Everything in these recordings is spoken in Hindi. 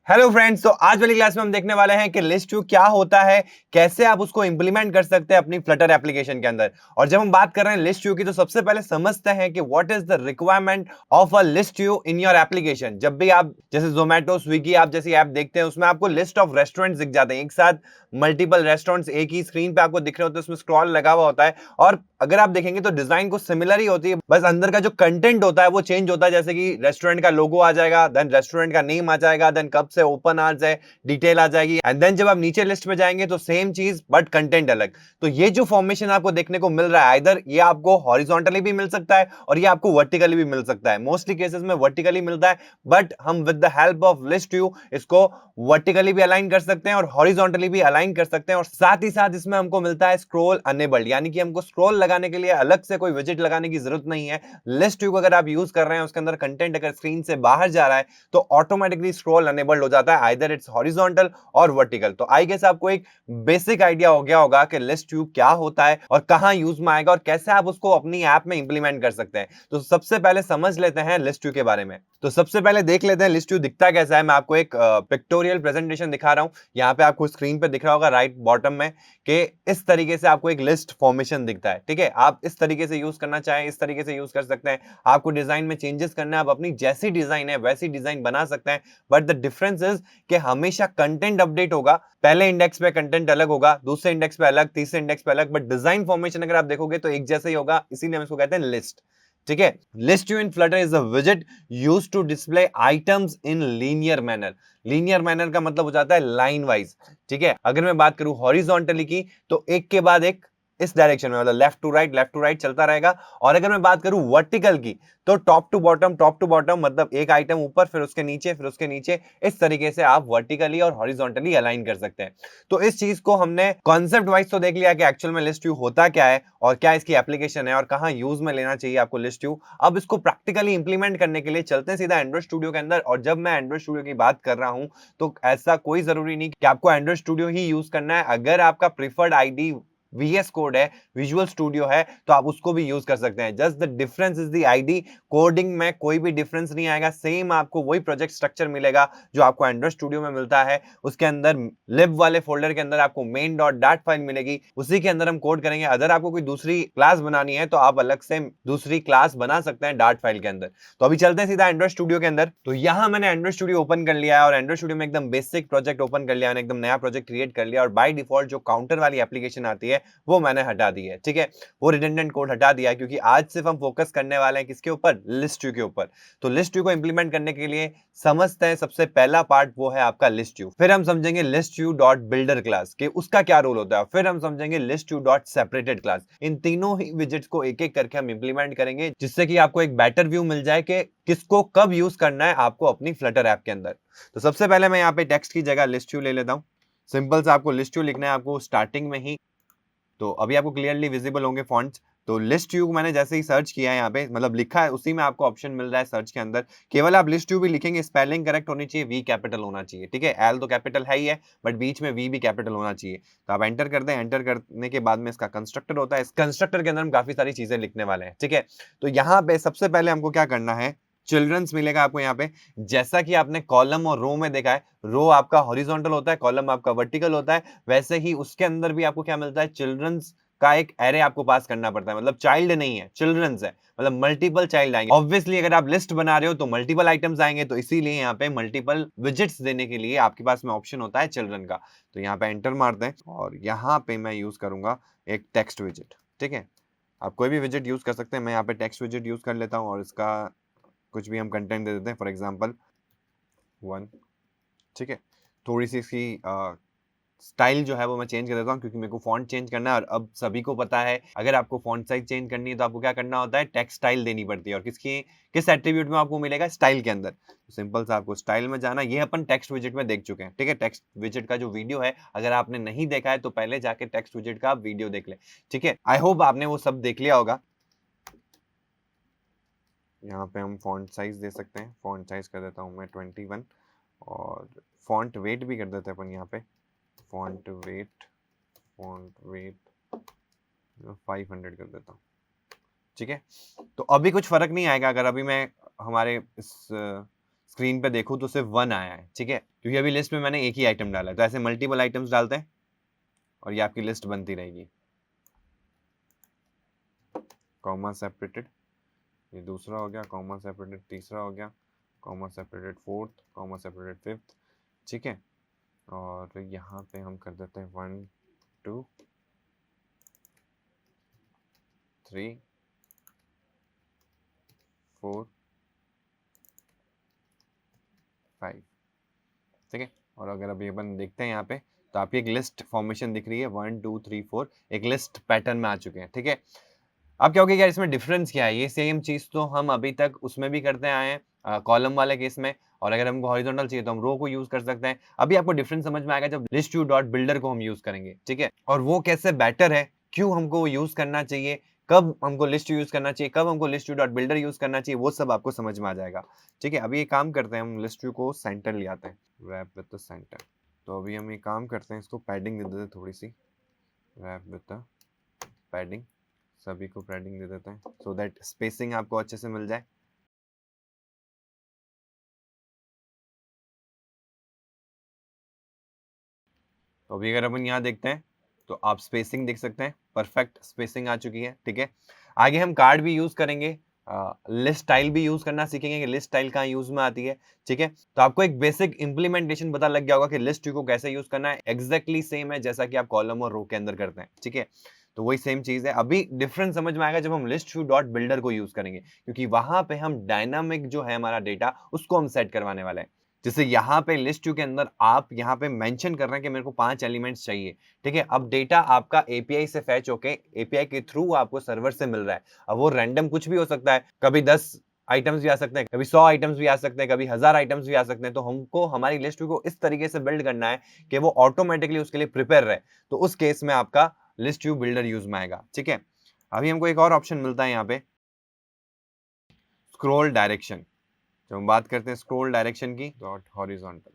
हेलो फ्रेंड्स, तो आज वाली क्लास में हम देखने वाले हैं कि लिस्ट व्यू क्या होता है, कैसे आप उसको इंप्लीमेंट कर सकते हैं अपनी फ्लटर एप्लीकेशन के अंदर। और जब हम बात कर रहे हैं लिस्ट व्यू की, तो सबसे पहले समझते हैं कि what is the requirement of a list view in your application. जब भी आप जैसे जोमेटो, स्विगी आप जैसी ऐप देखते हैं, उसमें आपको लिस्ट ऑफ रेस्टोरेंट्स दिख जाते हैं। एक साथ मल्टीपल रेस्टोरेंट्स एक ही स्क्रीन पे आपको दिख रहे होते हैं, उसमें स्क्रॉल लगा हुआ होता है। और अगर आप देखेंगे तो डिजाइन कुछ सिमिलर ही होती है, बस अंदर का जो कंटेंट होता है वो चेंज होता है। जैसे कि रेस्टोरेंट का लोगो आ जाएगा, देन रेस्टोरेंट का नेम आ जाएगा, देन कब से ओपन आवर्स है, डिटेल आ जाएगी। एंड देन जब आप नीचे लिस्ट में जाएंगे तो सेम चीज बट कंटेंट अलग। तो ये जो फॉर्मेशन आपको देखने को मिल रहा है, इधर ये आपको हॉरिजॉन्टली भी मिल सकता है और ये आपको वर्टिकली भी मिल सकता है। मोस्टली केसेस में वर्टिकली मिलता है, बट हम with the help of list view इसको वर्टिकली भी अलाइन कर सकते हैं और हॉरिजॉन्टली भी अलाइन कर सकते हैं। और साथ ही साथ इसमें हमको मिलता है स्क्रॉल अनेबल्ड, यानी कि हमको स्क्रॉल लगाने के लिए अलग से कोई विजेट लगाने की जरूरत नहीं है। लिस्ट व्यू को अगर आप यूज कर रहे हैं, उसके अंदर कंटेंट अगर स्क्रीन से बाहर जा रहा है तो ऑटोमेटिकली स्क्रॉल अनेबल्ड हो जाता है, आइदर इट्स हॉरिजॉन्टल और वर्टिकल। तो आई गेस आपको एक बेसिक आइडिया हो गया होगा कि लिस्ट व्यू क्या होता है और कहां यूज में आएगा और कैसे आप उसको अपनी ऐप में इंप्लीमेंट कर सकते हैं। तो सबसे पहले समझ लेते हैं लिस्ट व्यू के बारे में। तो सबसे पहले देख लेते हैं लिस्ट व्यू दिखता कैसा है। मैं आपको एक पिक्टोरियल प्रेजेंटेशन दिखा रहा हूं। यहाँ पे आपको स्क्रीन पे दिख रहा होगा राइट बॉटम में कि इस तरीके से आपको एक लिस्ट फॉर्मेशन दिखता है। ठीक है, आप इस तरीके से यूज करना चाहें इस तरीके से यूज कर सकते हैं। आपको डिजाइन में चेंजेस करना है, आप अपनी जैसी डिजाइन है वैसी डिजाइन बना सकते हैं। बट द डिफरेंस इज कि हमेशा कंटेंट अपडेट होगा। पहले इंडेक्स पे कंटेंट अलग होगा, दूसरे इंडेक्स पे अलग, तीसरे इंडेक्स पे अलग, बट डिजाइन फॉर्मेशन अगर आप देखोगे तो एक जैसा ही होगा। इसीलिए हम इसको कहते हैं लिस्ट। ठीक है, list view in Flutter is a विजेट used to display items in linear manner. Linear manner का मतलब हो जाता है लाइन वाइज। ठीक है, अगर मैं बात करूं हॉरिजॉन्टली की तो एक के बाद एक इस डायरेक्शन में, मतलब लेफ्ट टू राइट चलता रहेगा। और अगर मैं बात करूं वर्टिकल की तो टॉप टू बॉटम, मतलब एक आइटम ऊपर फिर उसके नीचे फिर उसके नीचे, इस तरीके से आप वर्टिकली और हॉरिजॉन्टली अलाइन कर सकते हैं। तो इस चीज को हमने कॉन्सेप्ट वाइज तो देख लिया कि एक्चुअल में लिस्ट व्यू होता क्या है और क्या इसकी एप्लीकेशन है और कहां यूज में लेना चाहिए आपको लिस्ट व्यू। अब इसको प्रैक्टिकली इंप्लीमेंट करने के लिए चलते हैं सीधा एंड्रॉइड स्टूडियो के अंदर। और जब मैं एंड्रॉइड स्टूडियो की बात कर रहा हूं तो ऐसा कोई जरूरी नहीं कि आपको एंड्रॉइड स्टूडियो ही यूज करना है। अगर आपका प्रिफर्ड आईडी VS कोड है, विजुअल स्टूडियो है, तो आप उसको भी यूज कर सकते हैं। Just the difference is the ID. Coding में कोई भी डिफरेंस नहीं आएगा, सेम आपको वही प्रोजेक्ट स्ट्रक्चर मिलेगा जो आपको एंड्रॉइड स्टूडियो में मिलता है। उसके अंदर लिब वाले फोल्डर के अंदर आपको मेन डॉट डाट फाइल मिलेगी, उसी के अंदर हम कोड करेंगे। अगर आपको कोई दूसरी क्लास बनानी है तो आप अलग से दूसरी क्लास बना सकते हैं डाट फाइल के अंदर। तो अभी चलते हैं सीधा एंड्रॉइड स्टूडियो के अंदर। तो यहां मैंने एंड्रॉइड स्टूडियो ओपन कर लिया है और एंड्रॉइड स्टूडियो में एकदम बेसिक प्रोजेक्ट ओपन कर लिया, एकदम नया प्रोजेक्ट क्रिएट कर लिया। और बाय डिफॉल्ट जो काउंटर वाली एप्लीकेशन आती है वो मैंने हटा दी है। ठीक है, वो रिडंडेंट कोड हटा दिया क्योंकि आज सिर्फ हम फोकस करने वाले हैं किसके ऊपर, लिस्ट व्यू के ऊपर। तो लिस्ट व्यू को इंप्लीमेंट करने के लिए समझते हैं सबसे पहला पार्ट वो है आपका लिस्ट व्यू। फिर हम समझेंगे list view dot builder class के उसका क्या रोल होता है। फिर हम समझेंगे list view dot separated class. इन तीनों ही विजेट्स को एक एक करके हम इंप्लीमेंट करेंगे, जिससे कि आपको एक बेटर व्यू मिल जाए कि किसको कब यूज करना है आपको अपनी फ्लटर ऐप के अंदर। तो सबसे पहले मैं यहाँ पे टेक्स्ट की जगह लिस्ट व्यू ले लेता हूँ। सिंपल से आपको लिस्ट व्यू लिखना है आपको स्टार्टिंग में ही। तो अभी आपको क्लियरली विजिबल होंगे फॉन्ट्स। तो लिस्ट व्यू मैंने जैसे ही सर्च किया है यहाँ पे, मतलब लिखा है, उसी में आपको ऑप्शन मिल रहा है सर्च के अंदर। केवल आप लिस्ट व्यू भी लिखेंगे, स्पेलिंग करेक्ट होनी चाहिए, वी कैपिटल होना चाहिए। ठीक है, एल तो कैपिटल है ही है, बट बीच में वी भी कैपिटल होना चाहिए। तो आप एंटर करते हैं, एंटर करने के बाद में इसका कंस्ट्रक्टर होता है। इस कंस्ट्रक्टर के अंदर हम काफी सारी चीजें लिखने वाले हैं। ठीक है, तो यहाँ पे सबसे पहले हमको क्या करना है, चिल्ड्रंस मिलेगा आपको यहाँ पे। जैसा कि आपने कॉलम और रो में देखा है, रो आपका हॉरिजॉन्टल होता है, कॉलम आपका वर्टिकल होता है, वैसे ही उसके अंदर भी आपको क्या मिलता है, चिल्ड्रंस का एक एरे आपको पास करना पड़ता है। मतलब चाइल्ड नहीं है, चिल्ड्रंस है, मतलब मल्टीपल चाइल्ड आएंगे। ऑब्वियसली अगर आप लिस्ट बना रहे हो तो मल्टीपल आइटम्स आएंगे, तो इसीलिए यहाँ पे मल्टीपल विजिट्स देने के लिए आपके पास में ऑप्शन होता है चिल्ड्रन का। तो यहाँ पे एंटर मारते हैं और यहाँ पे मैं यूज करूंगा एक टेक्स्ट विजिट। ठीक है, आप कोई भी विजिट यूज कर सकते हैं, मैं यहाँ पे टेक्स्ट विजिट यूज कर लेता हूँ और इसका कुछ भी हम कंटेंट दे देते हैं, फॉर एग्जाम्पल 1। ठीक है, थोड़ी सी इसकी स्टाइल जो है वो मैं चेंज कर देता हूँ क्योंकि मेरे को फॉन्ट चेंज करना है। और अब सभी को पता है अगर आपको फॉन्ट साइज चेंज करनी है तो आपको क्या करना होता है, टेक्स्ट स्टाइल देनी पड़ती है। और किस एट्रीब्यूट में आपको मिलेगा, स्टाइल के अंदर। तो सिंपल सा आपको स्टाइल में जाना। ये अपन टेक्स्ट विजिट में देख चुके हैं। ठीक है, टेक्स्ट विजिट का जो वीडियो है अगर आपने नहीं देखा है तो पहले जाके टेक्स्ट विजिट का आप वीडियो देख ले। ठीक है, आई होप आपने वो सब देख लिया होगा। यहाँ पे हम फॉन्ट साइज दे सकते हैं, फॉन्ट साइज कर देता हूँ मैं 21 और फॉन्ट वेट भी कर देते हैं अपन यहाँ पे, फॉन्ट वेट 500 कर देता हूँ। ठीक है, तो अभी कुछ फर्क नहीं आएगा अगर अभी मैं हमारे इस स्क्रीन पे देखूं तो सिर्फ 1 आया है, ठीक है, क्योंकि अभी लिस्ट में मैंने एक ही आइटम डाला है। तो ऐसे मल्टीपल आइटम्स डालते हैं और ये आपकी लिस्ट बनती रहेगी, कॉमा सेपरेटेड, ये दूसरा हो गया, कॉमा सेपरेटेड तीसरा हो गया, comma separated fourth, comma separated fifth, ठीक है। और यहाँ पे हम कर देते हैं 1 2 3 4 5, ठीक है। और अगर अभी अपन देखते हैं यहाँ पे तो आपकी एक लिस्ट फॉर्मेशन दिख रही है, 1 2 3 4, एक लिस्ट पैटर्न में आ चुके हैं, ठीक है। अब क्या हो गया यार, इसमें डिफरेंस क्या है? ये सेम चीज तो हम अभी तक उसमें भी करते आए हैं, कॉलम वाले केस में, और अगर हमको हॉरिजॉन्टल चाहिए तो हम रो को यूज कर सकते हैं। अभी आपको डिफरेंस समझ में आएगा जब लिस्ट व्यू डॉट बिल्डर को हम यूज करेंगे, ठीक है। और वो कैसे बेटर है, क्यों हमको वो यूज करना चाहिए, कब हमको लिस्ट यूज करना चाहिए, कब हमको list view dot builder use करना चाहिए, वो सब आपको समझ में आ जाएगा, ठीक है। अभी ये काम करते हैं, हम लिस्ट व्यू को सेंटर ले आते हैं, रैप विद द सेंटर। तो अभी हम ये काम करते हैं, इसको पैडिंग दे देते हैं थोड़ी सी, रैप विद द पैडिंग, सभी को पैडिंग दे देते हैं सो दैट स्पेसिंग आपको अच्छे से मिल जाए। तो अभी अगर अपन यहाँ देखते हैं तो आप स्पेसिंग देख सकते हैं, परफेक्ट स्पेसिंग आ चुकी है, ठीक है। आगे हम कार्ड भी यूज करेंगे, लिस्ट स्टाइल भी यूज करना सीखेंगे कि लिस्ट स्टाइल कहाँ यूज में आती है, ठीक है। तो आपको एक बेसिक इंप्लीमेंटेशन पता लग गया होगा कि लिस्ट व्यू को कैसे यूज करना है, एग्जैक्टली सेम है जैसा कि आप कॉलम और रो के अंदर करते हैं, ठीक है। तो वही सेम चीज है। अभी डिफरेंस समझ में आएगा जब हम लिस्ट व्यू डॉट बिल्डर को यूज करेंगे, क्योंकि वहां पे हम डायनामिक जो है हमारा डेटा उसको हम सेट करवाने वाले हैं। जैसे यहाँ पे लिस्ट व्यू के अंदर आप यहाँ पे मेंशन कर रहे हैं कि मेरे को 5 एलिमेंट्स चाहिए, ठीक है। अब डेटा आपका एपीआई से फैच होके एपीआई के थ्रू आपको सर्वर से मिल रहा है। अब वो रैंडम कुछ भी हो सकता है, कभी 10 आइटम्स भी आ सकते हैं, कभी 100 आइटम्स भी आ सकते हैं, कभी 1000 आइटम्स भी आ सकते हैं। तो हमको हमारी लिस्ट व्यू को इस तरीके से बिल्ड करना है कि वो ऑटोमेटिकली उसके लिए प्रिपेयर रहे। तो उस केस में आपका लिस्ट व्यू बिल्डर यूज में आएगा, ठीक है। अभी हमको एक और ऑप्शन मिलता है यहाँ पे, स्क्रॉल डायरेक्शन। जब हम बात करते हैं स्क्रॉल डायरेक्शन की, डॉट हॉरिजॉन्टल,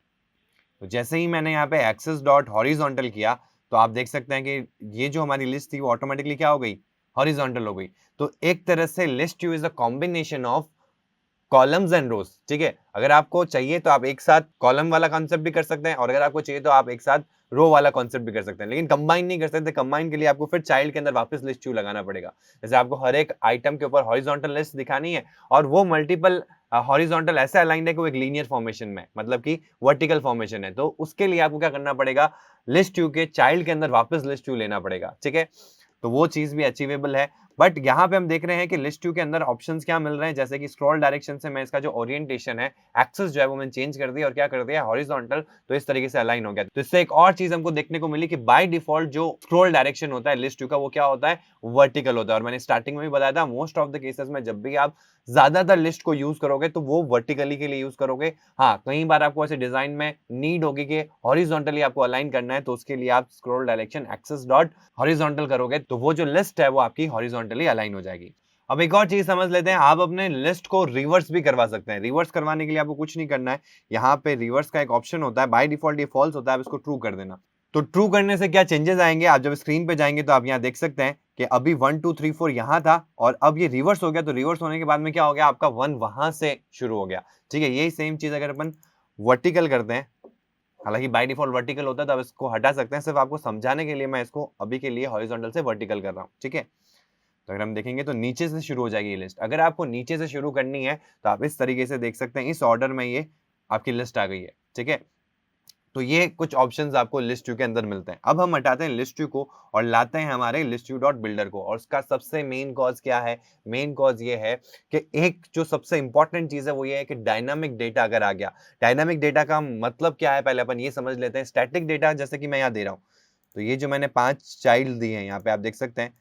तो जैसे ही मैंने यहाँ पे एक्सेस डॉट हॉरिजॉन्टल किया तो आप देख सकते हैं कि ये जो हमारी लिस्ट थी वो ऑटोमेटिकली क्या हो गई, हॉरिजॉन्टल हो गई। तो एक तरह से list view is a combination of columns and rows, ठीक है। अगर आपको चाहिए तो आप एक साथ कॉलम वाला कॉन्सेप्ट भी कर सकते हैं, और अगर आपको चाहिए तो आप एक साथ रो वाला कॉन्सेप्ट भी कर सकते हैं, लेकिन कंबाइन नहीं कर सकते। कंबाइन के लिए आपको फिर चाइल्ड के अंदर वापस लिस्ट व्यू लगाना पड़ेगा। जैसे आपको हर एक आइटम के ऊपर हॉरिजॉन्टल लिस्ट दिखानी है, और वो मल्टीपल हॉरिजॉन्टल ऐसे अलाइंड है कि वो एक लीनियर फॉर्मेशन में, मतलब कि वर्टिकल फॉर्मेशन है। तो उसके लिए आपको क्या करना पड़ेगा, लिस्ट व्यू के चाइल्ड के अंदर वापस लिस्ट व्यू लेना पड़ेगा, ठीक है। तो वो चीज भी अचीवेबल है। बट यहाँ पे हम देख रहे हैं कि लिस्ट व्यू के अंदर ऑप्शंस क्या मिल रहे हैं, जैसे कि स्क्रॉल डायरेक्शन से मैं इसका जो ओरिएंटेशन है, एक्सेस जो है वो मैंने चेंज कर दिया और क्या कर दिया, हॉरिजॉन्टल, तो इस तरीके से अलाइन हो गया। तो इससे एक और चीज हमको देखने को मिली कि बाय डिफॉल्ट जो स्क्रॉल डायरेक्शन होता है लिस्ट व्यू का, वो क्या होता है, वर्टिकल होता है। और मैंने स्टार्टिंग में भी बताया था, मोस्ट ऑफ द केसेस में जब भी आप ज्यादातर लिस्ट को यूज करोगे तो वो वर्टिकली के लिए यूज करोगे। हाँ, कई बार आपको ऐसे डिजाइन में नीड होगी कि हॉरिजॉन्टली आपको अलाइन करना है, तो उसके लिए आप scroll direction axis dot horizontal करोगे तो वो जो लिस्ट है वो आपकी हॉरिजॉन्टली अलाइन हो जाएगी। अब एक और चीज समझ लेते हैं, आप अपने लिस्ट को रिवर्स भी करवा सकते हैं। रिवर्स करवाने के लिए आपको कुछ नहीं करना है, यहाँ पे रिवर्स का एक ऑप्शन होता है, बाय डिफॉल्ट ये फॉल्स होता है, आप इसको ट्रू कर देना। तो ट्रू करने से क्या चेंजेस आएंगे, आप जब स्क्रीन पे जाएंगे तो आप यहाँ देख सकते हैं कि अभी 1 2 3 4 यहाँ था और अब ये रिवर्स हो गया। तो रिवर्स होने के बाद में क्या हो गया, आपका 1 वहां से शुरू हो गया, ठीक है। यही सेम चीज अगर अपन वर्टिकल करते हैं, हालांकि बाय डिफॉल्ट वर्टिकल होता है, तो आप इसको हटा सकते हैं। सिर्फ आपको समझाने के लिए मैं इसको अभी के लिए हॉरिजॉन्टल से वर्टिकल कर रहा हूँ, ठीक है। तो अगर हम देखेंगे तो नीचे से शुरू हो जाएगी ये लिस्ट। अगर आपको नीचे से शुरू करनी है तो आप इस तरीके से देख सकते हैं, इस ऑर्डर में ये आपकी लिस्ट आ गई है, ठीक है। तो ये कुछ ऑप्शंस आपको लिस्ट व्यू के अंदर मिलते हैं। अब हम हटाते हैं लिस्ट व्यू को और लाते हैं हमारे लिस्ट व्यू डॉट बिल्डर को। और उसका सबसे मेन कॉज क्या है, मेन कॉज ये है कि एक जो सबसे इंपॉर्टेंट चीज है वो ये है कि डायनामिक डेटा अगर आ गया। डायनामिक डेटा का मतलब क्या है, पहले अपन ये समझ लेते हैं। स्टैटिक डेटा जैसे कि मैं यहाँ दे रहा हूँ, तो ये जो मैंने 5 चाइल्ड दिए हैं, यहाँ पे आप देख सकते हैं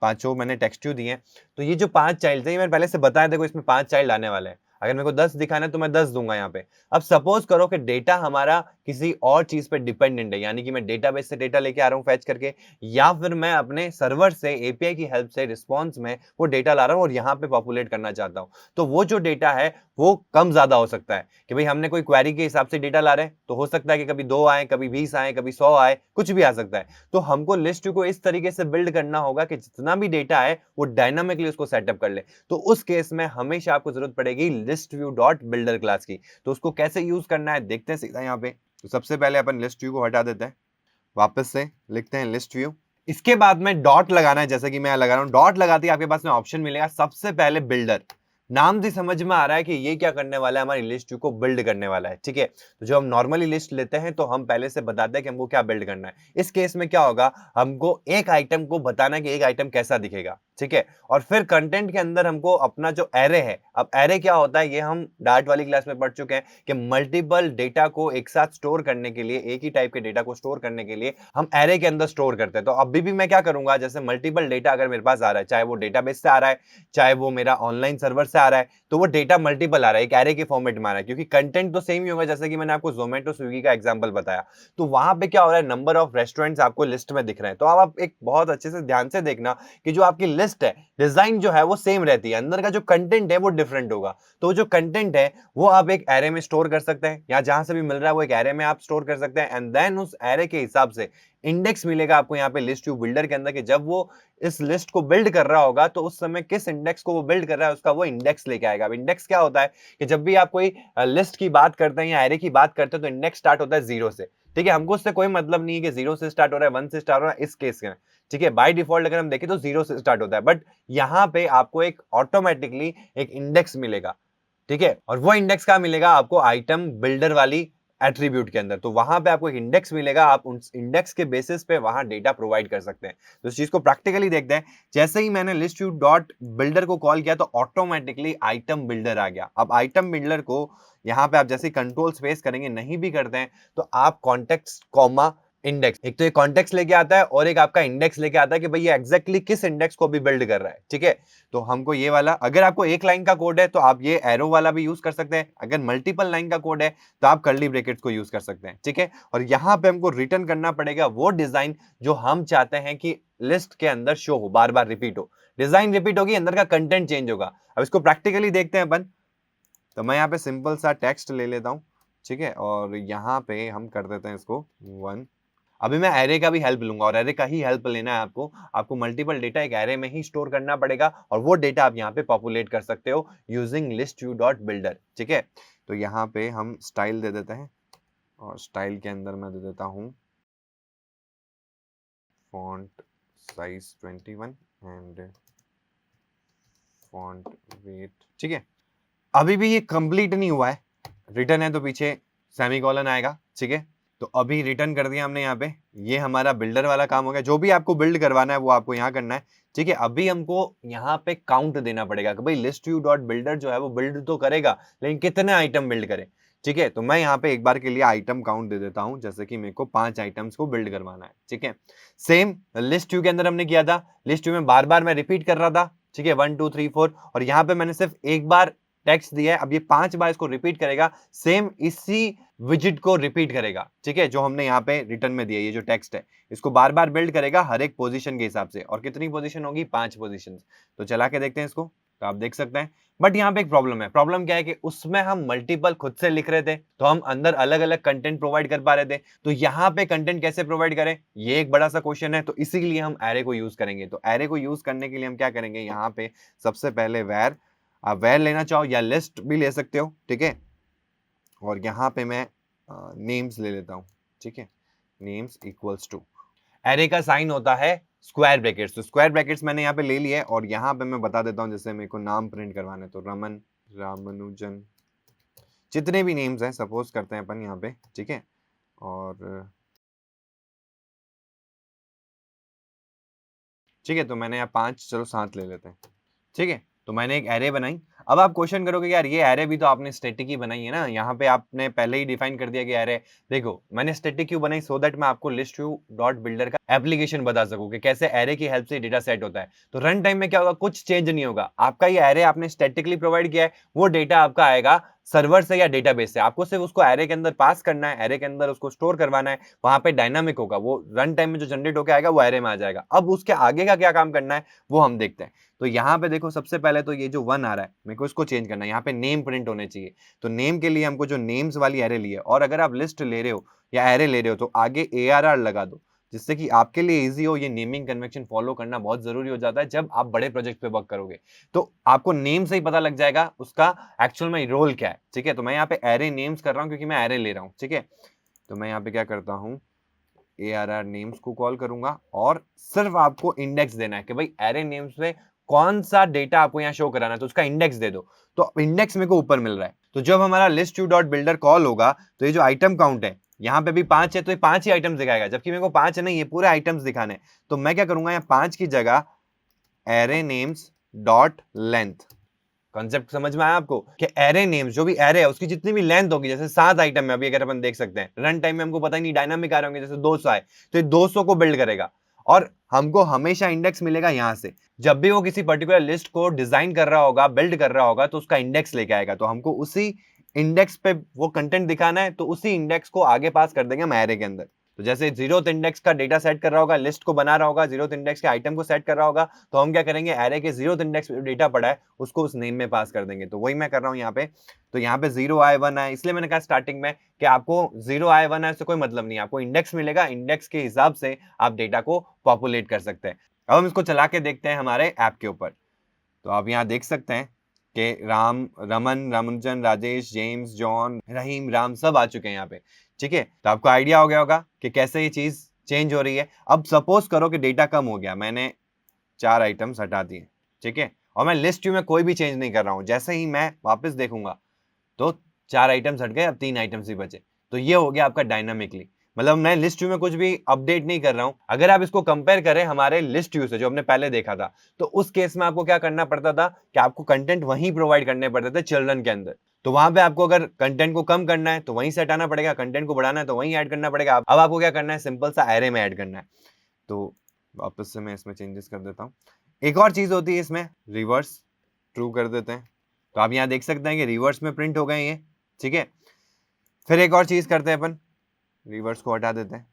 पांचों मैंने टेक्स्ट टू दिए हैं। तो ये जो 5 चाइल्ड थे, ये मैंने पहले से बताया, देखो इसमें 5 चाइल्ड आने वाले हैं। अगर मेरे को 10 दिखाना है तो मैं 10 दूंगा यहाँ पे। अब सपोज करो कि डेटा हमारा किसी और चीज पे डिपेंडेंट है, यानी कि मैं डेटाबेस से डेटा लेके आ रहा हूँ फैच करके, या फिर मैं अपने सर्वर से एपीआई की हेल्प से रिस्पॉन्स में वो डेटा ला रहा हूँ और यहाँ पे पॉपुलेट करना चाहता हूँ। तो वो जो डेटा है वो कम ज्यादा हो सकता है कि भाई हमने कोई क्वेरी के हिसाब से डेटा ला रहे हैं, तो हो सकता है कि कभी 2 आए, कभी 20 आए, कभी 100 आए, कुछ भी आ सकता है। तो हमको लिस्ट को इस तरीके से बिल्ड करना होगा कि जितना भी डेटा है वो डायनामिकली उसको सेटअप कर ले। तो उस केस में हमेशा आपको जरूरत पड़ेगी list view dot builder class की। तो उसको कैसे यूज करना है देखते हैं सीधा यहाँ पे। तो सबसे पहले अपन लिस्ट व्यू को हटा देते हैं, वापस से लिखते हैं लिस्ट व्यू। इसके बाद में डॉट लगाना है, जैसे कि मैं लगा रहा हूं। डॉट लगाते ही आपके पास में ऑप्शन मिलेगा सबसे पहले बिल्डर। नाम से समझ में आ रहा है कि ये क्या करने वाला है, हमारी लिस्ट को बिल्ड करने वाला है, ठीक है। तो जो हम नॉर्मली लिस्ट लेते हैं तो हम पहले से बताते हैं कि हमको क्या बिल्ड करना है। इस केस में क्या होगा, हमको एक आइटम को बताना है कि एक आइटम कैसा दिखेगा, ठीक है। और फिर कंटेंट के अंदर हमको अपना जो एरे है, अब एरे क्या होता है ये हम डार्ट वाली क्लास में पढ़ चुके हैं कि मल्टीपल डेटा को एक साथ स्टोर करने के लिए, एक ही टाइप के डेटा को स्टोर करने के लिए हम एरे के अंदर स्टोर करते हैं। तो अभी भी मैं क्या करूंगा, जैसे मल्टीपल डेटा अगर मेरे पास आ रहा है, चाहे वो डेटाबेस से आ रहा है, चाहे वो मेरा ऑनलाइन सर्वर से आ रहा है, तो वो डेटा मल्टीपल आ रहा है, एक एरे के फॉर्मेट में आ रहा है, क्योंकि कंटेंट तो सेम ही होगा। जैसे कि मैंने आपको जोमेटो स्विगी का एग्जांपल बताया, तो वहां पे क्या हो रहा है, नंबर ऑफ रेस्टोरेंट्स आपको लिस्ट में दिख रहे हैं। तो अब आप एक बहुत अच्छे से ध्यान से देखना कि जो आपकी लिस्ट है, डिजाइन जो है वो सेम रहती है, अंदर का जो कंटेंट है वो डिफरेंट होगा। तो जो कंटेंट है वो आप एक एरे में स्टोर कर सकते हैं, या जहां से भी मिल रहा है वो एक एरे में आप स्टोर कर सकते हैं। एंड देन उस एरे के हिसाब से इंडेक्स मिलेगा आपको यहाँ पे लिस्ट व्यू बिल्डर के अंदर, कि जब वो इस लिस्ट को बिल्ड कर रहा होगा तो उस समय किस इंडेक्स को वो बिल्ड कर रहा है उसका वो इंडेक्स लेके आएगा। अब इंडेक्स क्या होता है कि जब भी आप कोई लिस्ट की बात करते हैं या एरे की बात करते हैं तो इंडेक्स स्टार्ट होता है 0 से, ठीक है। हमको उससे कोई मतलब नहीं है कि 0 से स्टार्ट हो रहा है, 1 से स्टार्ट हो रहा है इस केस में, ठीक है। बाय डिफॉल्ट अगर हम देखें तो 0 से स्टार्ट होता है, बट यहाँ पे आपको एक ऑटोमेटिकली एक इंडेक्स मिलेगा, ठीक है। और वो इंडेक्स कहाँ मिलेगा आपको, आइटम बिल्डर वाली एट्रीब्यूट के अंदर। तो वहां पे आपको एक इंडेक्स मिलेगा, आप उस इंडेक्स के बेसिस पे वहां डेटा प्रोवाइड कर सकते हैं। तो इस चीज को प्रैक्टिकली देखते हैं। जैसे ही मैंने लिस्ट व्यू डॉट बिल्डर को कॉल किया तो ऑटोमेटिकली आइटम बिल्डर आ गया। अब आइटम बिल्डर को यहाँ पे आप जैसे कंट्रोल स्पेस करेंगे, नहीं भी करते हैं तो आप कॉन्टेक्स्ट कॉमा इंडेक्स, एक तो ये कॉन्टेक्स्ट लेके आता है और एक आपका इंडेक्स लेके आता है कि भाई ये एग्जैक्टली किस इंडेक्स को भी बिल्ड कर रहा है, ठीक है। तो हमको ये वाला, अगर आपको एक लाइन का कोड है तो आप ये एरो वाला भी यूज कर सकते हैं, अगर मल्टीपल लाइन का कोड है तो आप कर्ली ब्रैकेट्स को यूज कर सकते हैं, ठीक है। और यहाँ पे हमको रिटर्न करना पड़ेगा वो डिजाइन जो हम चाहते हैं कि लिस्ट के अंदर शो हो, बार बार रिपीट हो। डिजाइन रिपीट होगी, अंदर का कंटेंट चेंज होगा। अब इसको प्रैक्टिकली देखते हैं अपन। तो मैं यहाँ पे सिंपल सा टेक्स्ट ले लेता हूँ, ठीक है, और यहाँ पे हम कर देते हैं इसको 1। अभी मैं एरे का भी हेल्प लूंगा, और एरे का ही हेल्प लेना है आपको। आपको मल्टीपल डेटा एक एरे में ही स्टोर करना पड़ेगा, और वो डेटा आप यहाँ पे पॉपुलेट कर सकते हो using list view dot builder, ठीक है। तो यहाँ पे हम स्टाइल दे देते हैं, और स्टाइल के अंदर मैं दे देता हूँ font size 21 and font weight, ठीक है। अभी भी ये कंप्लीट नहीं हुआ है, रिटर्न है तो पीछे सेमीकोलन आएगा, ठीक है। तो अभी रिटर्न कर दिया हमने यहाँ पे, ये हमारा बिल्डर वाला काम हो गया। जो भी आपको बिल्ड करवाना है वो आपको यहाँ करना है, ठीक है। अभी हमको यहाँ पे काउंट देना पड़ेगा कि भाई लिस्ट व्यू डॉट बिल्डर जो है वो बिल्ड तो करेगा, लेकिन कितने आइटम बिल्ड करे, ठीक है। तो मैं यहाँ पे एक बार के लिए आइटम काउंट दे देता हूँ, जैसे कि मेरे को 5 आइटम्स को बिल्ड करवाना है, ठीक है। सेम लिस्ट व्यू के अंदर हमने किया था, लिस्ट व्यू में बार बार मैं रिपीट कर रहा था, ठीक है, 1 2 3 4, और यहाँ पे मैंने सिर्फ एक बार टेक्स्ट दिया है। अब ये 5 बार इसको रिपीट करेगा, सेम इसी विजिट को रिपीट करेगा, ठीक है, जो हमने यहाँ पे रिटर्न में दिया, ये जो टेक्स्ट है इसको बार बार बिल्ड करेगा हर एक पोजीशन के हिसाब से। और कितनी पोजीशन होगी, 5 पोजीशन। तो चला के देखते हैं इसको, तो आप देख सकते हैं। बट यहाँ पे एक प्रॉब्लम है। प्रॉब्लम क्या है कि उसमें हम मल्टीपल खुद से लिख रहे थे, तो हम अंदर अलग अलग कंटेंट प्रोवाइड कर पा रहे थे। तो यहाँ पे कंटेंट कैसे प्रोवाइड करें, ये एक बड़ा सा क्वेश्चन है। तो इसीलिए हम एरे को यूज करेंगे। तो एरे को यूज करने के लिए हम क्या करेंगे, यहाँ पे सबसे पहले वेर, आप वेर लेना चाहो या लिस्ट भी ले सकते हो, ठीक है। और यहाँ पे मैं नेम्स ले लेता हूँ, ठीक है। नेम्स इक्वल्स टू, एरे का साइन होता है स्क्वायर ब्रैकेट्स। तो स्क्वायर ब्रैकेट्स मैंने यहाँ पे ले लिए, और यहाँ पे मैं बता देता हूँ, जैसे मेरे को नाम प्रिंट करवाने, तो रमन, रामानुजन, जितने भी नेम्स हैं सपोज करते हैं अपन यहाँ पे, ठीक है। और ठीक है, तो मैंने यहाँ 5, चलो 7 ले लेते हैं, ठीक है। तो मैंने एक एरे बनाई। अब आप क्वेश्चन करोगे यार ये एरे भी तो आपने स्टैटिक ही बनाई है ना, यहाँ पे आपने पहले ही डिफाइन कर दिया कि एरे। देखो मैंने स्टैटिक क्यों बनाई, सो दैट मैं आपको लिस्ट व्यू डॉट बिल्डर का एप्लीकेशन बता सकूं कि कैसे एरे की हेल्प से डेटा सेट होता है। तो रन टाइम में क्या होगा, कुछ चेंज नहीं होगा। आपका ये एरे आपने स्टैटिकली प्रोवाइड किया है, वो डेटा आपका आएगा सर्वर से या डेटाबेस से। आपको सिर्फ उसको एरे के अंदर पास करना है, एरे के अंदर उसको स्टोर करवाना है। वहां पे डायनामिक होगा, वो रन टाइम में जो जनरेट होकर आएगा वो एरे में आ जाएगा। अब उसके आगे का क्या काम करना है वो हम देखते हैं। तो यहाँ पे देखो सबसे पहले तो ये जो 1 आ रहा है मेरे को इसको चेंज करना है, यहाँ पे नेम प्रिंट होने चाहिए। तो नेम के लिए हमको जो नेम्स वाली एरे ली है, और अगर आप लिस्ट ले रहे हो या एरे ले रहे हो तो आगे ARR लगा दो। जिससे कि आपके लिए इजी हो। ये नेमिंग कन्वेंशन फॉलो करना बहुत जरूरी हो जाता है जब आप बड़े प्रोजेक्ट पे वर्क करोगे, तो आपको नेम से ही पता लग जाएगा उसका एक्चुअल में रोल क्या है। ठीक है, तो मैं यहाँ पे एरे नेम्स कर रहा हूँ क्योंकि मैं एरे ले रहा हूँ। ठीक है, तो मैं यहाँ पे क्या करता हूँ, ARR नेम्स को कॉल करूंगा और सिर्फ आपको इंडेक्स देना है कि भाई एरे नेम्स में कौन सा डेटा आपको यहाँ शो कराना है, तो उसका इंडेक्स दे दो। तो इंडेक्स मेरे को ऊपर मिल रहा है। तो जब हमारा लिस्ट डॉट बिल्डर कॉल होगा तो ये जो आइटम काउंट है यहाँ पे भी 5 है, तो ये 5 ही आइटम्स दिखाएगा, जबकि मेरे को 5 नहीं, ये पूरे आइटम्स दिखाने हैं। तो मैं क्या करूंगा, यहाँ 5 की जगह array names dot length. Concept समझ में आया आपको कि एरे नेम्स, जो भी एरे है उसकी जितनी भी लेंथ होगी, जैसे 7 आइटम में अभी अगर अपन देख सकते हैं, रन टाइम में हमको पता ही नहीं डायनामिक आ रहे होंगे, जैसे 200 आए तो ये 200 को बिल्ड करेगा और हमको हमेशा इंडेक्स मिलेगा यहां से। जब भी वो किसी पर्टिकुलर लिस्ट को डिजाइन कर रहा होगा, बिल्ड कर रहा होगा, तो उसका इंडेक्स लेके आएगा। तो हमको उसी इंडेक्स पे वो कंटेंट दिखाना है, तो उसी इंडेक्स को आगे पास कर देंगे हम एरे के अंदर। तो जैसे 0th इंडेक्स का डेटा सेट कर रहा होगा, लिस्ट को बना रहा होगा, 0th इंडेक्स के आइटम को सेट कर रहा होगा, तो हम क्या करेंगे, एरे के 0th इंडेक्स पे डेटा पड़ा है उसको उस नेम में पास कर देंगे। तो वही मैं कर रहा हूँ यहाँ पे। तो यहाँ पे 0 आए 1 आए, इसलिए मैंने कहा स्टार्टिंग में कि आपको 0 आए 1 आए से कोई मतलब नहीं, आपको इंडेक्स मिलेगा, इंडेक्स के हिसाब से आप डेटा को पॉपुलेट कर सकते हैं। अब हम इसको चला के देखते हैं हमारे ऐप के ऊपर। तो आप यहाँ देख सकते हैं कि राम, रमन, रामानुजन, राजेश, जेम्स, जॉन, रहीम, राम सब आ चुके हैं यहाँ पे। ठीक है, तो आपको आइडिया हो गया होगा कि कैसे ये चीज चेंज हो रही है। अब सपोज करो कि डेटा कम हो गया, मैंने 4 आइटम्स हटा दिए। ठीक है, और मैं लिस्ट व्यू में कोई भी चेंज नहीं कर रहा हूं, जैसे ही मैं वापस देखूंगा तो 4 आइटम्स हट गए, अब 3 आइटम्स ही बचे। तो ये हो गया आपका डायनामिकली, मतलब मैं लिस्ट व्यू में कुछ भी अपडेट नहीं कर रहा हूं। अगर आप इसको कंपेयर करें हमारे लिस्ट व्यू से जो हमने पहले देखा था, तो उस केस में आपको क्या करना पड़ता था कि आपको कंटेंट वहीं प्रोवाइड करने पड़ते थे चिल्ड्रन के अंदर। तो वहां पे आपको अगर कंटेंट को कम करना है तो वहीं से हटाना पड़ेगा, कंटेंट को बढ़ाना है तो वहीं ऐड करना पड़ेगा। अब आपको क्या करना है, सिंपल सा एरे में ऐड करना है। तो वापस से मैं इसमें चेंजेस कर देता हूँ। एक और चीज होती है इसमें, रिवर्स ट्रू कर देते हैं। तो आप यहाँ देख सकते हैं कि रिवर्स में प्रिंट हो गए ये। ठीक है, फिर एक और चीज करते हैं अपन, रिवर्स को हटा देते हैं।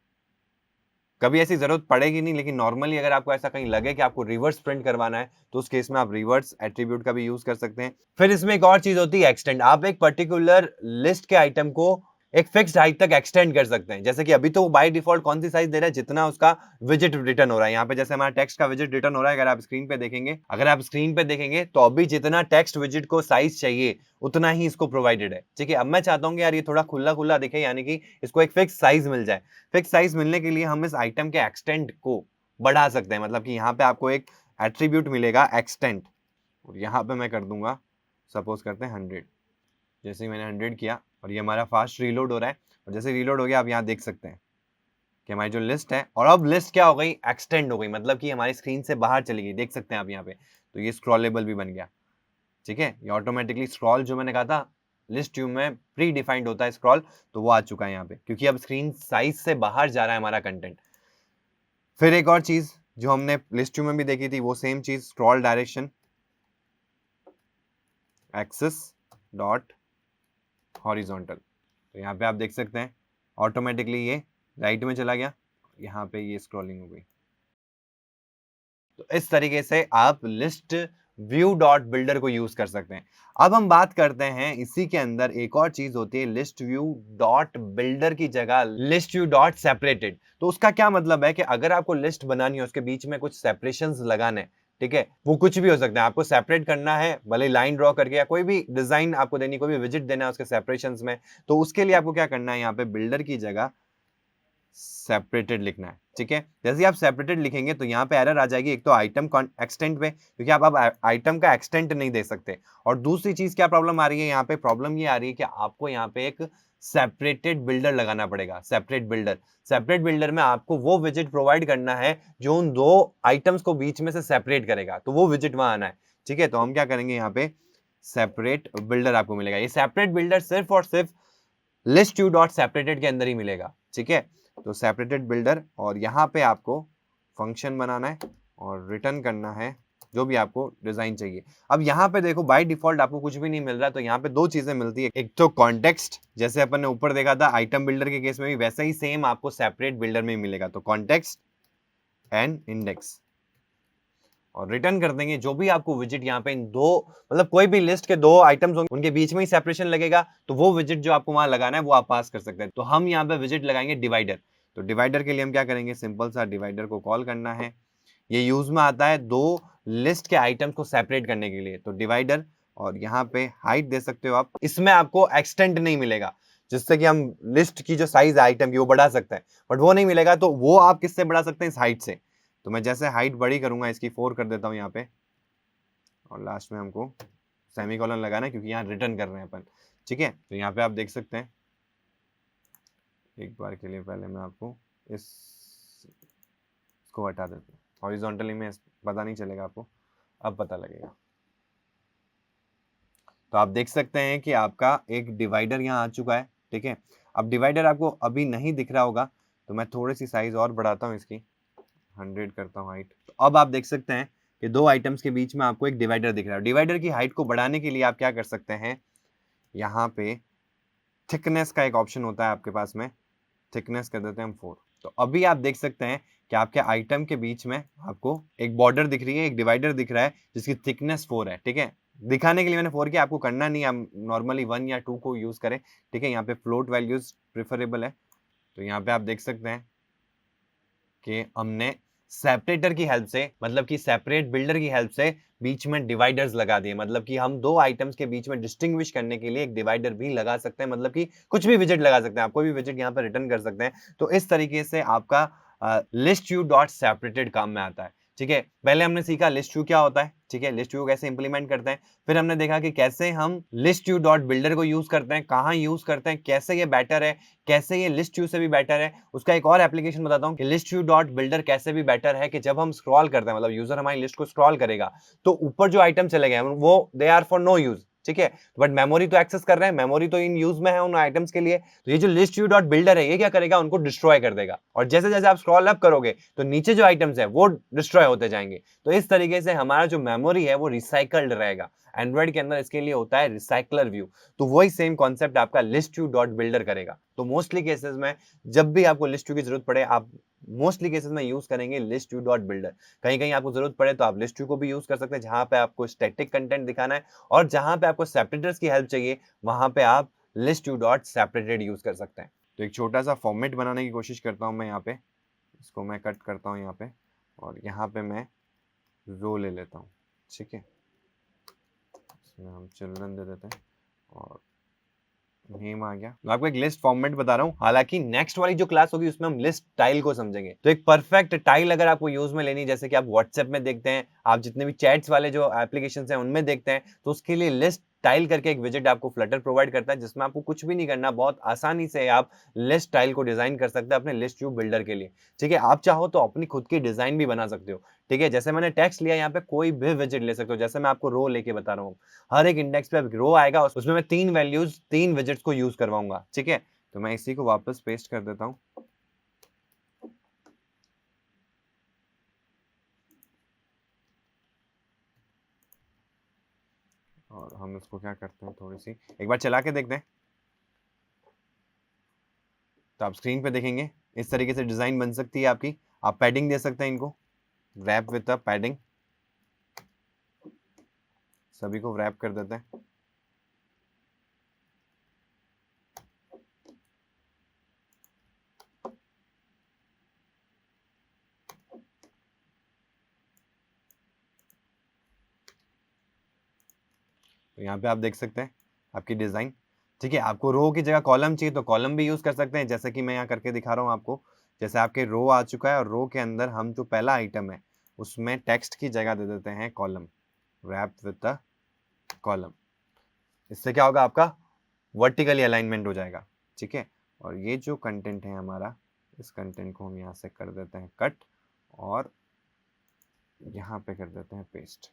कभी ऐसी जरूरत पड़ेगी नहीं, लेकिन नॉर्मली अगर आपको ऐसा कहीं लगे कि आपको रिवर्स प्रिंट करवाना है तो उस केस में आप रिवर्स एट्रीब्यूट का भी यूज कर सकते हैं। फिर इसमें एक और चीज होती है एक्सटेंड। आप एक पर्टिकुलर लिस्ट के आइटम को एक फिक्स्ड हाइट तक एक्सटेंड कर सकते हैं। जैसे कि अभी तो बाय डिफॉल्ट कौन सी साइज दे रहा है, जितना उसका विजिट रिटर्न हो रहा है। यहाँ पे जैसे हमारा टेक्स्ट का विजिट रिटर्न हो रहा है, अगर आप स्क्रीन पे देखेंगे तो अभी जितना टेक्स्ट विजिट को साइज चाहिए उतना ही इसको प्रोवाइडेड है। ठीक है, अब मैं चाहता हूँ कि यार ये थोड़ा खुला खुला दिखे, यानी कि इसको एक फिक्स साइज मिल जाए। फिक्स साइज मिलने के लिए हम इस आइटम के एक्सटेंड को बढ़ा सकते हैं। मतलब कि यहाँ पे आपको एक एट्रीब्यूट मिलेगा एक्सटेंड, और यहाँ पे मैं कर दूंगा, सपोज करते हैं 100। जैसे ही मैंने 100 किया और ये हमारा फास्ट रीलोड हो रहा है, और जैसे रीलोड हो गया आप यहाँ देख सकते हैं कि हमारी जो लिस्ट है, और अब लिस्ट क्या हो गई, एक्सटेंड हो गई, मतलब कि हमारी स्क्रीन से बाहर चली गई। देख सकते हैं आप यहाँ पे, तो ये स्क्रॉलेबल भी बन गया। ठीक है, ये ऑटोमेटिकली स्क्रॉल, जो मैंने कहा था लिस्ट व्यू में प्री डिफाइंड होता है स्क्रॉल, तो वो आ चुका है यहाँ पे, क्योंकि अब स्क्रीन साइज से बाहर जा रहा है हमारा कंटेंट। फिर एक और चीज जो हमने लिस्ट व्यू में भी देखी थी, वो सेम चीज, scroll direction axis dot horizontal. तो यहाँ पे आप देख सकते हैं ऑटोमेटिकली ये राइट में चला गया, यहाँ पे ये स्क्रॉलिंग हो गई। तो इस तरीके से आप लिस्ट व्यू डॉट बिल्डर को यूज कर सकते हैं। अब हम बात करते हैं इसी के अंदर एक और चीज होती है, लिस्ट व्यू डॉट बिल्डर की जगह लिस्ट व्यू डॉट सेपरेटेड। तो उसका क्या मतलब है कि अगर आपको लिस्ट बनानी है, उसके बीच में कुछ सेपरेशंस लगाने, ठीक है, वो कुछ भी हो सकता है, आपको सेपरेट करना है, भले लाइन ड्रॉ करके या कोई भी डिजाइन आपको देनी, कोई भी विजिट देना है उसके सेपरेशंस में, तो उसके लिए आपको क्या करना है, यहाँ पे बिल्डर की जगह सेपरेटेड लिखना है। ठीक है, जैसे आप सेपरेटेड लिखेंगे तो यहाँ पे एरर आ जाएगी, एक तो आइटम एक्सटेंट पे, क्योंकि आप आइटम का एक्सटेंट नहीं दे सकते, और दूसरी चीज क्या प्रॉब्लम आ रही है यहाँ पे, प्रॉब्लम ये आ रही है कि आपको यहाँ पे एक सेपरेटेड बिल्डर लगाना पड़ेगा। सेपरेट बिल्डर में आपको वो विजिट प्रोवाइड करना है जो उन दो आइटम्स को बीच में से सेपरेट करेगा, तो वो विजिट वहां आना है। ठीक है, तो हम क्या करेंगे, यहाँ पे सेपरेट बिल्डर आपको मिलेगा। ये सेपरेट बिल्डर सिर्फ और सिर्फ लिस्ट व्यू डॉट सेपरेटेड के अंदर ही मिलेगा। ठीक है, तो सेपरेटेड बिल्डर, और यहाँ पे आपको फंक्शन बनाना है और रिटर्न करना है जो भी आपको डिजाइन चाहिए। अब यहाँ पे देखो बाय डिफॉल्ट आपको कुछ भी नहीं मिल रहा, तो यहाँ पे दो चीजें मिलती है, एक तो कॉन्टेक्स्ट, जैसे अपन ने ऊपर देखा था आइटम बिल्डर के केस में भी, वैसा ही सेम आपको सेपरेट बिल्डर में मिलेगा। तो कॉन्टेक्स्ट एंड इंडेक्स, और रिटर्न कर देंगे जो भी आपको विजिट यहाँ पे, इन दो, मतलब कोई भी लिस्ट के दो आइटम्स होंगे उनके बीच में ही सेपरेशन लगेगा, तो वो विजिट जो आपको वहां लगाना है वो आप पास कर सकते हैं। तो हम यहाँ पे विजिट लगाएंगे डिवाइडर। तो डिवाइडर के लिए हम क्या करेंगे, सिंपल सा डिवाइडर को कॉल करना है। ये यूज में आता है दो लिस्ट के आइटम्स को सेपरेट करने के लिए। तो डिवाइडर और यहाँ पे हाइट दे सकते हो आप। इसमें आपको एक्सटेंड नहीं मिलेगा, जिससे कि हम लिस्ट की जो साइज है आइटम की वो बढ़ा सकते हैं, बट वो नहीं मिलेगा। तो वो आप किससे बढ़ा सकते हैं, इस हाइट से। तो मैं जैसे हाइट बड़ी करूंगा, इसकी 4 कर देता हूँ यहाँ पे, और लास्ट में हमको सेमीकोलन लगाना है क्योंकि यहाँ रिटर्न कर रहे हैं अपन, ठीक है। तो यहाँ पे आप देख सकते हैं, एक बार के लिए पहले मैं आपको इसको हटा देता हूँ। हॉरिजॉन्टली में पता नहीं चलेगा आपको, अब पता लगेगा। तो आप देख सकते हैं कि आपका एक डिवाइडर यहाँ आ चुका है, ठीक है। अब डिवाइडर आपको अभी नहीं दिख रहा होगा, तो मैं थोड़ी सी साइज और बढ़ाता हूँ इसकी, 100 करता हूँ हाइट। तो अब आप देख सकते हैं कि दो आइटम्स के बीच में आपको एक डिवाइडर दिख रहा है। डिवाइडर की हाइट को बढ़ाने के लिए आप क्या कर सकते हैं, यहाँ पे थिकनेस का एक ऑप्शन होता है आपके पास में, थिकनेस कर देते हैं हम 4। तो अभी आप देख सकते हैं कि आपके आइटम के बीच में आपको एक बॉर्डर दिख रही है, एक डिवाइडर दिख रहा है जिसकी थिकनेस 4 है, ठीक है। दिखाने के लिए मैंने 4 किया, आपको करना नहीं है, आप नॉर्मली 1 या 2 को यूज करें, ठीक है। यहाँ पे फ्लोट वैल्यूज प्रेफरेबल है। तो यहाँ पे आप देख सकते हैं कि हमने सेपरेटर की हेल्प से, मतलब कि सेपरेट बिल्डर की हेल्प से बीच में डिवाइडर्स लगा दिए। मतलब कि हम दो आइटम्स के बीच में डिस्टिंग्विश करने के लिए एक डिवाइडर भी लगा सकते हैं, मतलब कि कुछ भी विजिट लगा सकते हैं, आप कोई भी विजिट यहाँ पर रिटर्न कर सकते हैं। तो इस तरीके से आपका लिस्ट व्यू डॉट सेपरेटेड काम में आता है, ठीक है। पहले हमने सीखा लिस्ट व्यू क्या होता है, ठीक है, लिस्ट व्यू कैसे इंप्लीमेंट करते हैं। फिर हमने देखा कि कैसे हम लिस्ट व्यू डॉट बिल्डर को यूज करते हैं, कहाँ यूज करते हैं, कैसे ये बेटर है, कैसे ये लिस्ट व्यू से भी बेटर है। उसका एक और एप्लीकेशन बताता हूँ कि लिस्ट व्यू डॉट बिल्डर कैसे भी बेटर है, कि जब हम स्क्रॉल करते हैं, मतलब यूजर हमारी लिस्ट को स्क्रॉल करेगा, तो ऊपर जो आइटम चले गए वो they are for no use, ठीक है। बट मेमोरी तो एक्सेस कर रहे हैं, मेमोरी तो इन यूज में है उन आइटम्स के लिए। तो ये जो लिस्ट व्यू डॉट बिल्डर है, ये क्या करेगा, उनको डिस्ट्रॉय कर देगा। और जैसे जैसे आप स्क्रॉल अप करोगे तो नीचे जो आइटम्स है वो डिस्ट्रॉय होते जाएंगे। तो इस तरीके से हमारा जो मेमोरी है वो रिसाइकल्ड रहेगा। एंड्रॉइड के अंदर इसके लिए होता है रिसाइकलर व्यू। तो वही सेम कॉन्सेप्ट आपका लिस्ट व्यू डॉट बिल्डर करेगा। तो मोस्टली केसेस में जब भी आपको लिस्ट व्यू की जरूरत पड़े, आप मोस्टली केसेस में यूज करेंगे लिस्ट व्यू डॉट बिल्डर। कहीं कहीं आपको जरूरत पड़े तो आप लिस्ट व्यू को भी यूज कर सकते हैं, जहां पे आपको स्टैटिक कंटेंट दिखाना है, और जहां पे आपको सेपरेटर्स की हेल्प चाहिए वहां पे आप list view dot separated use कर सकते हैं। तो एक छोटा सा फॉर्मेट बनाने की कोशिश करता हूं मैं यहाँ पे, इसको मैं कट करता हूँ यहाँ पे, और यहाँ पे मैं रो ले लेता हूँ, ठीक है। इसमें हम चिल्ड्रन दे देते हैं और नेम आ गया। मैं आपको एक लिस्ट फॉर्मेट बता रहा हूँ, हालांकि नेक्स्ट वाली जो क्लास होगी उसमें हम लिस्ट टाइल को समझेंगे। तो एक परफेक्ट टाइल अगर आपको यूज में लेनी, जैसे कि आप व्हाट्सएप में देखते हैं, आप जितने भी चैट्स वाले जो एप्लीकेशंस हैं उनमें देखते हैं, तो उसके लिए लिस्ट टाइल करके एक विजेट आपको फ्लटर प्रोवाइड करता है, जिसमें आपको कुछ भी नहीं करना, बहुत आसानी से आप लिस्ट टाइल को डिजाइन कर सकते हैं अपने लिस्ट व्यू बिल्डर के लिए, ठीक है। आप चाहो तो अपनी खुद की डिजाइन भी बना सकते हो, ठीक है। जैसे मैंने टेक्स्ट लिया, यहाँ पे कोई भी विजेट ले सकते हो, जैसे मैं आपको रो लेके बता रहा हूँ। हर एक इंडेक्स पे रो आएगा, उसमें मैं 3 वैल्यूज 3 विजेट्स को यूज करवाऊंगा, ठीक है। तो मैं इसी को वापस पेस्ट कर देता हूँ, और हम इसको क्या करते हैं, थोड़ी सी एक बार चला के देखते हैं। तो आप स्क्रीन पे देखेंगे इस तरीके से डिजाइन बन सकती है आपकी। आप पैडिंग दे सकते हैं इनको, रैप विद अ पैडिंग, सभी को रैप कर देते हैं। तो यहाँ पे आप देख सकते हैं आपकी डिजाइन, ठीक है। आपको रो की जगह कॉलम चाहिए तो कॉलम भी यूज कर सकते हैं, जैसे कि मैं यहाँ करके दिखा रहा हूँ आपको। जैसे आपके रो आ चुका है और रो के अंदर हम जो पहला आइटम है उसमें टेक्स्ट की जगह दे देते हैं column, wrap with the column. इससे क्या होगा, आपका वर्टिकली अलाइनमेंट हो जाएगा, ठीक है। और ये जो कंटेंट है हमारा, इस कंटेंट को हम यहाँ से कर देते हैं कट, और यहाँ पे कर देते हैं पेस्ट।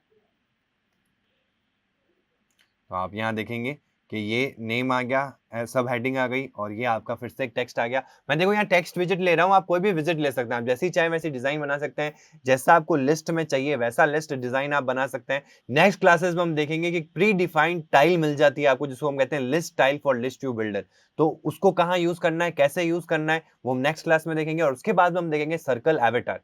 तो आप यहाँ देखेंगे कि ये नेम आ गया, सब हेडिंग आ गई, और ये आपका फिर से एक टेक्स्ट आ गया। मैं देखो यहाँ टेक्स्ट विजिट ले रहा हूँ, आप कोई भी विजिट ले सकते हैं, आप जैसी चाहे वैसी डिजाइन बना सकते हैं, जैसा आपको लिस्ट में चाहिए वैसा लिस्ट डिजाइन आप बना सकते हैं। नेक्स्ट क्लासेस में हम देखेंगे कि प्री डिफाइंड टाइल मिल जाती है आपको, जिसको हम कहते हैं list tile for list view builder. तो उसको कहाँ यूज करना है, कैसे यूज करना है, वो हम नेक्स्ट क्लास में देखेंगे। और उसके बाद में हम देखेंगे सर्कल एवेटार।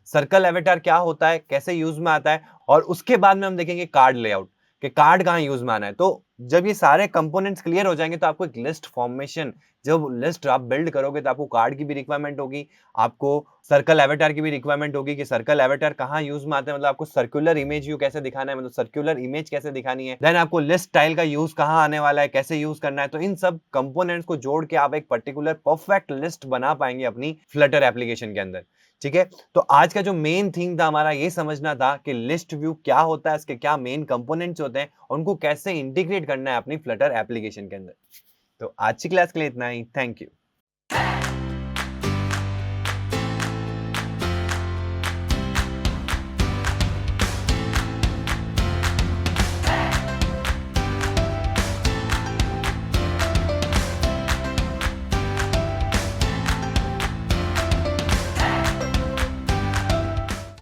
सर्कल एवेटार क्या होता है, कैसे यूज में आता है, और उसके बाद में हम देखेंगे कार्ड लेआउट, कि कार्ड कहाँ यूज में आना है। तो जब ये सारे कंपोनेंट्स क्लियर हो जाएँगे तो आपको एक लिस्ट फॉर्मेशन, जब लिस्ट आप बिल्ड करोगे तो आपको कार्ड की भी रिक्वायरमेंट होगी, आपको सर्कल एवाटार की भी रिक्वायरमेंट होगी कि सर्कल एवाटार कहाँ यूज़ में आते हैं, मतलब आपको सर्कुलर इमेज व्यू कैसे दिखाना है, मतलब सर्कुलर इमेज कैसे दिखानी है। देन आपको लिस्ट स्टाइल का यूज़ कहाँ आने वाला है, कैसे यूज़ करना है। तो इन सब कंपोनेंट्स को जोड़ के आप एक पर्टिकुलर परफेक्ट लिस्ट बना पाएँगे अपनी फ्लटर एप्लीकेशन के अंदर। ठीक है? तो आज का जो मेन थीम था हमारा ये समझना था कि लिस्ट व्यू क्या होता है, इसके क्या मेन कंपोनेंट्स होते हैं और उनको कैसे इंटीग्रेट करना है अपनी फ्लटर एप्लीकेशन के अंदर। तो आज की क्लास के लिए इतना ही। Thank you.